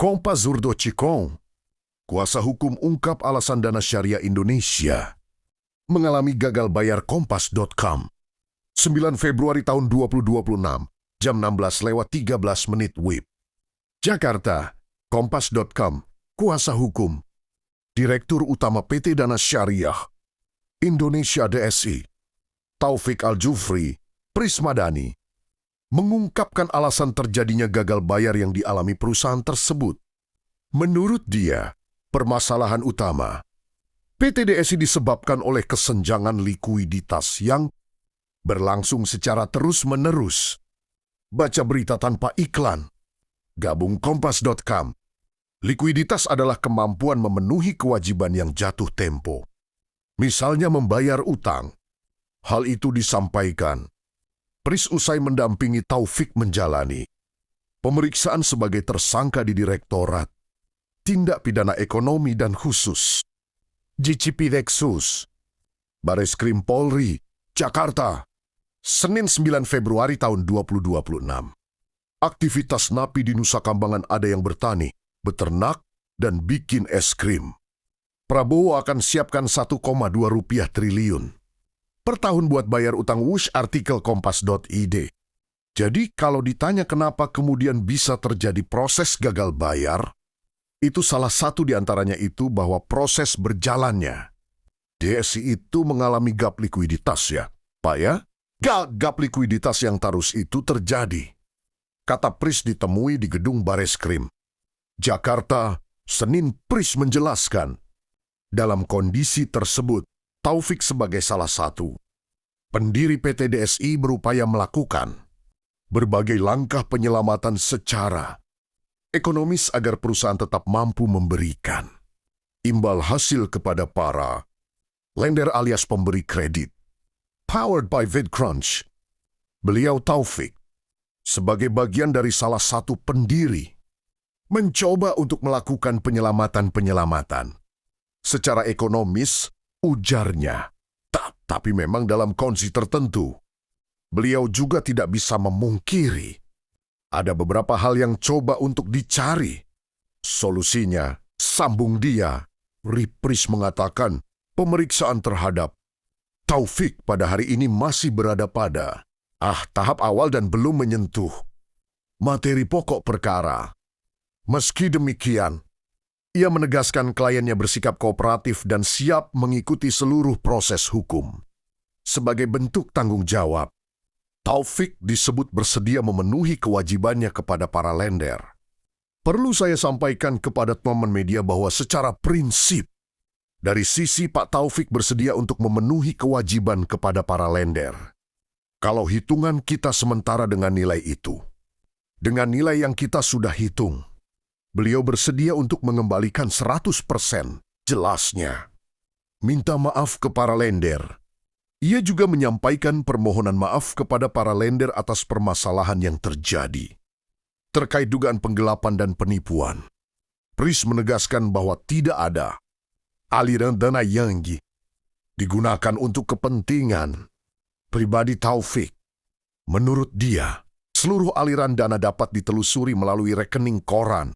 Kompas Zurdo Cikong, kuasa hukum ungkap alasan Dana Syariah Indonesia mengalami gagal bayar Kompas.com. 9 Februari tahun 2026, jam 16:13 WIB. Jakarta, Kompas.com, kuasa hukum, Direktur Utama PT Dana Syariah Indonesia DSI, Taufik Al-Jufri, Prismadani, mengungkapkan alasan terjadinya gagal bayar yang dialami perusahaan tersebut. Menurut dia, permasalahan utama PT DSI disebabkan oleh kesenjangan likuiditas yang berlangsung secara terus-menerus. Baca berita tanpa iklan. Gabung Kompas.com. Likuiditas adalah kemampuan memenuhi kewajiban yang jatuh tempo. Misalnya membayar utang. Hal itu disampaikan Pris usai mendampingi Taufik menjalani pemeriksaan sebagai tersangka di Direktorat Tindak Pidana Ekonomi dan Khusus JCPDeksus, Bareskrim Polri, Jakarta, Senin 9 Februari tahun 2026. Aktivitas napi di Nusa Kambangan ada yang bertani, beternak, dan bikin es krim. Prabowo akan siapkan 1,2 rupiah triliun per tahun buat bayar utang wush, artikel Kompas.id. Jadi kalau ditanya kenapa kemudian bisa terjadi proses gagal bayar, itu salah satu diantaranya itu bahwa proses berjalannya. DSI itu mengalami gap likuiditas ya, Pak ya? Gap likuiditas yang terus itu terjadi. Kata Pris ditemui di gedung Bareskrim Jakarta, Senin. Pris menjelaskan, dalam kondisi tersebut, Taufik sebagai salah satu pendiri PT DSI berupaya melakukan berbagai langkah penyelamatan secara ekonomis agar perusahaan tetap mampu memberikan imbal hasil kepada para lender alias pemberi kredit. Powered by VidCrunch, beliau Taufik sebagai bagian dari salah satu pendiri mencoba untuk melakukan penyelamatan secara ekonomis. Ujarnya, tapi memang dalam kondisi tertentu. Beliau juga tidak bisa memungkiri. Ada beberapa hal yang coba untuk dicari. Solusinya, sambung dia, Pris mengatakan pemeriksaan terhadap Taufik pada hari ini masih berada pada tahap awal dan belum menyentuh materi pokok perkara. Meski demikian, ia menegaskan kliennya bersikap kooperatif dan siap mengikuti seluruh proses hukum. Sebagai bentuk tanggung jawab, Taufik disebut bersedia memenuhi kewajibannya kepada para lender. Perlu saya sampaikan kepada teman media bahwa secara prinsip, dari sisi Pak Taufik bersedia untuk memenuhi kewajiban kepada para lender. Kalau hitungan kita sementara dengan nilai itu, dengan nilai yang kita sudah hitung, beliau bersedia untuk mengembalikan 100%, jelasnya. Minta maaf ke para lender. Ia juga menyampaikan permohonan maaf kepada para lender atas permasalahan yang terjadi terkait dugaan penggelapan dan penipuan. Pris menegaskan bahwa tidak ada aliran dana yang digunakan untuk kepentingan pribadi Taufik. Menurut dia, seluruh aliran dana dapat ditelusuri melalui rekening koran